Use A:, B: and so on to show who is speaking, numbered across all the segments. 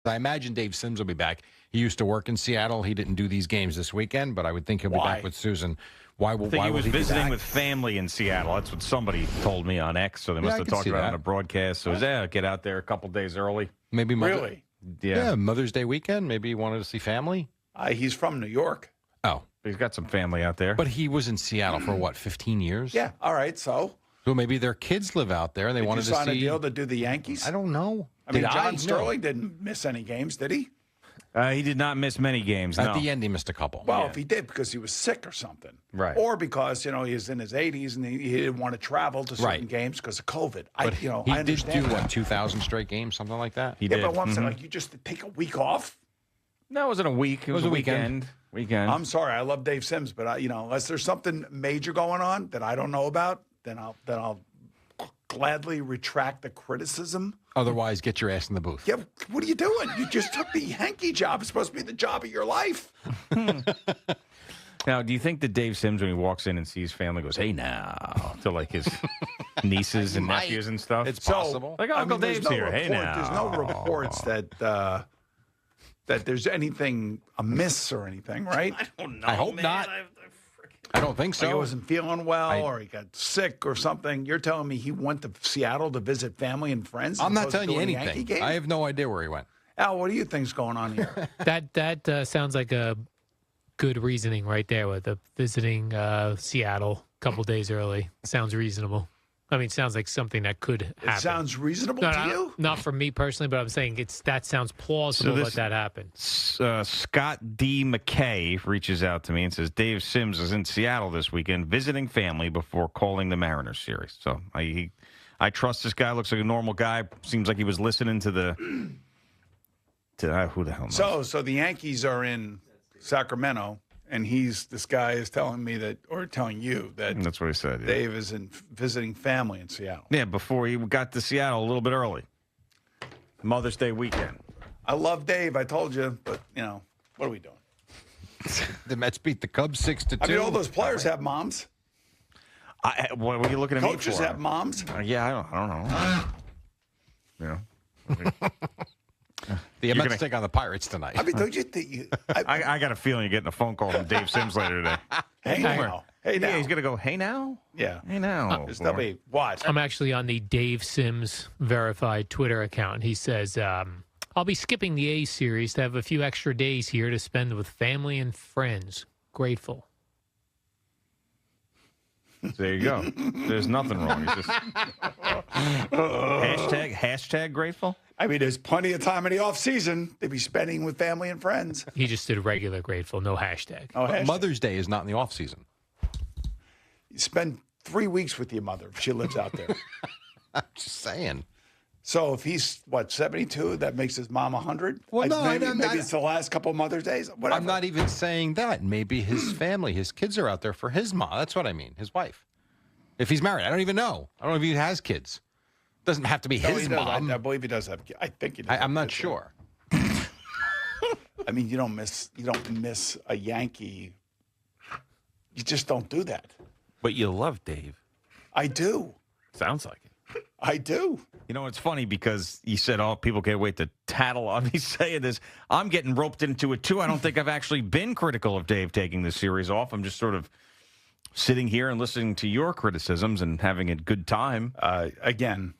A: I imagine Dave Sims will be back. He used to work in Seattle. He didn't do these games this weekend, but I would think he'll be back with Susan. Why
B: I think he was
A: would
B: visiting with family in Seattle. That's what somebody told me on X, so they must have talked about it on a broadcast. So, get out there a couple days early.
A: Maybe
C: Really?
A: Yeah, Mother's Day weekend. Maybe he wanted to see family.
C: He's from New York.
A: Oh.
B: He's got some family out there.
A: But he was in Seattle for, 15 years?
C: Yeah, all right, so?
A: So maybe their kids live out there and they wanted to see.
C: Did you sign a deal to do the Yankees?
A: I don't know.
C: I mean, John Sterling didn't miss any games, did he?
B: He did not miss many games, no.
A: At the end, he missed a couple.
C: Well, if he did, because he was sick or something.
B: Right.
C: Or because, he was in his 80s and he didn't want to travel to certain games because of COVID.
A: But
C: he
A: did do, 2,000 straight games, something like that?
B: He did.
C: But once you just take a week off?
B: No, it wasn't a week. It was a weekend.
C: I'm sorry. I love Dave Sims, but, unless there's something major going on that I don't know about, then I'll gladly retract the criticism.
A: Otherwise, get your ass in the booth.
C: Yeah, what are you doing? You just took the Yankee job. It's supposed to be the job of your life.
B: Now, do you think that Dave Sims, when he walks in and sees family, goes, "Hey now," to like his nieces and nephews and stuff?
A: It's possible.
B: Like, Uncle Dave's here. Hey now.
C: There's no reports that there's anything amiss or anything, right?
B: I don't know.
A: I hope not. I don't think so.
C: Like he wasn't feeling well or he got sick or something. You're telling me he went to Seattle to visit family and friends?
A: I'm not telling you anything. I have no idea where he went.
C: Al, what do you think's going on here?
D: That sounds like a good reasoning right there with the visiting Seattle a couple days early. Sounds reasonable. I mean, it sounds like something that could happen.
C: It sounds reasonable to you?
D: Not for me personally, but I'm saying that sounds plausible that that happened.
B: Scott D. McKay reaches out to me and says, Dave Sims is in Seattle this weekend visiting family before calling the Mariners series. So I trust this guy. Looks like a normal guy. Seems like he was listening to the who the hell knows?
C: So the Yankees are in Sacramento. And this guy is telling me telling you that
B: that's what he said. Yeah.
C: Dave is visiting family in Seattle.
B: Yeah, before he got to Seattle a little bit early. Mother's Day weekend.
C: I love Dave. I told you, but what are we doing?
A: The Mets beat the Cubs 6-2.
C: I mean, all those players have moms.
B: What are you looking at me for?
C: Coaches have moms.
B: Yeah, I don't know.
A: The Mets take on the Pirates tonight.
C: I mean, don't you think
B: I got a feeling you're getting a phone call from Dave Sims later today.
C: Hey now. Hey now.
B: Yeah, he's going to go, hey now?
C: Yeah.
B: Hey now.
C: Watch.
D: I'm actually on the Dave Sims verified Twitter account. He says, I'll be skipping the A series to have a few extra days here to spend with family and friends. Grateful.
B: There you go. There's nothing wrong. It's just hashtag grateful.
C: I mean, there's plenty of time in the off season to be spending with family and friends.
D: He just did regular grateful, no hashtag.
C: Oh, hashtag.
A: Mother's Day is not in the off season.
C: You spend 3 weeks with your mother if she lives out there.
A: I'm just saying.
C: So if he's, 72, that makes his mom 100?
A: Well, no,
C: maybe it's the last couple of Mother's Days. Whatever.
A: I'm not even saying that. Maybe his family, his kids are out there for his mom. That's what I mean, his wife. If he's married, I don't even know. I don't know if he has kids. Doesn't have to be his mom.
C: I believe he does have kids. I think he does.
A: I'm not sure.
C: I mean, you don't miss a Yankee. You just don't do that.
B: But you love Dave.
C: I do.
B: Sounds like it.
C: I do.
B: You know, it's funny because you said, people can't wait to tattle on me saying this. I'm getting roped into it, too. I don't think I've actually been critical of Dave taking this series off. I'm just sort of sitting here and listening to your criticisms and having a good time.
C: Again,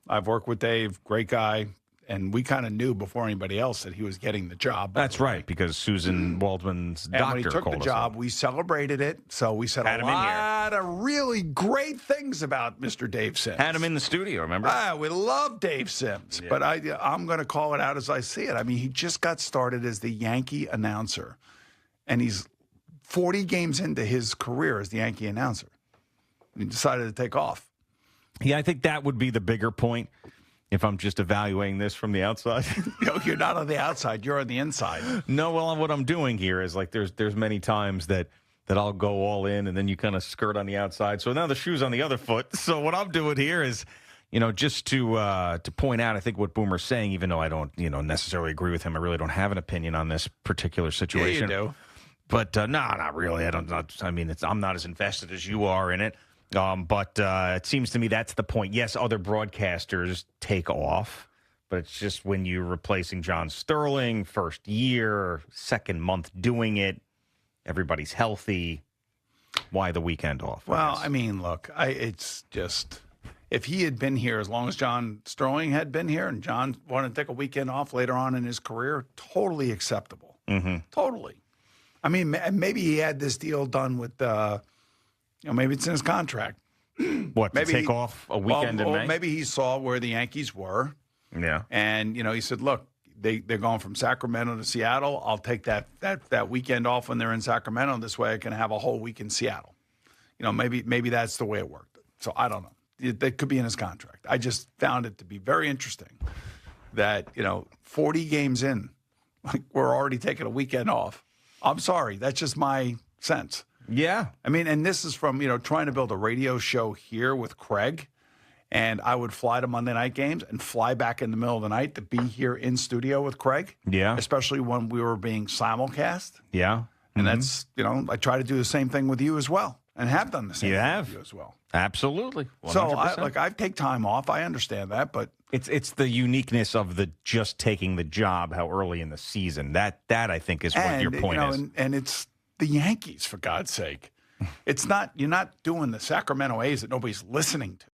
C: I've worked with Dave, great guy, and we kind of knew before anybody else that he was getting the job.
B: That's right, because Susan Waldman's doctor
C: called us. And when he took the job, we celebrated it. So we said a lot of really great things about Mr. Dave Sims.
B: Had him in the studio, remember?
C: We love Dave Sims, but I'm going to call it out as I see it. I mean, he just got started as the Yankee announcer, and he's 40 games into his career as the Yankee announcer. And he decided to take off.
B: Yeah, I think that would be the bigger point if I'm just evaluating this from the outside.
C: You're not on the outside. You're on the inside.
B: No, well, what I'm doing here is like there's many times that I'll go all in, and then you kind of skirt on the outside. So now the shoe's on the other foot. So what I'm doing here is, just to point out, I think what Boomer's saying, even though I don't, necessarily agree with him, I really don't have an opinion on this particular situation.
C: Yeah, you do.
B: But no, not really. I'm not as invested as you are in it. But it seems to me that's the point. Yes, other broadcasters take off, But it's just when you're replacing John Sterling, first year, second month doing it, everybody's healthy. Why the weekend off?
C: Well, I mean, look, it's just if he had been here as long as John Sterling had been here and John wanted to take a weekend off later on in his career, totally acceptable.
B: Mm-hmm.
C: Totally. I mean, maybe he had this deal done with, maybe it's in his contract.
B: What, to
C: maybe
B: take off a weekend in May?
C: Maybe he saw where the Yankees were.
B: Yeah.
C: And, he said, look, they're going from Sacramento to Seattle. I'll take that weekend off when they're in Sacramento. This way I can have a whole week in Seattle. Maybe that's the way it worked. So I don't know. That could be in his contract. I just found it to be very interesting that, 40 games in, we're already taking a weekend off. I'm sorry. That's just my sense.
B: Yeah.
C: I mean, and this is from, trying to build a radio show here with Craig. And I would fly to Monday night games and fly back in the middle of the night to be here in studio with Craig.
B: Yeah.
C: Especially when we were being simulcast.
B: Yeah.
C: And that's, I try to do the same thing with you as well and have done the same thing with you as well.
B: Absolutely. 100%.
C: So I take time off. I understand that, but
B: it's the uniqueness of the just taking the job how early in the season. That I think is what your point is.
C: And it's the Yankees, for God's sake. It's not, you're not doing the Sacramento A's that nobody's listening to.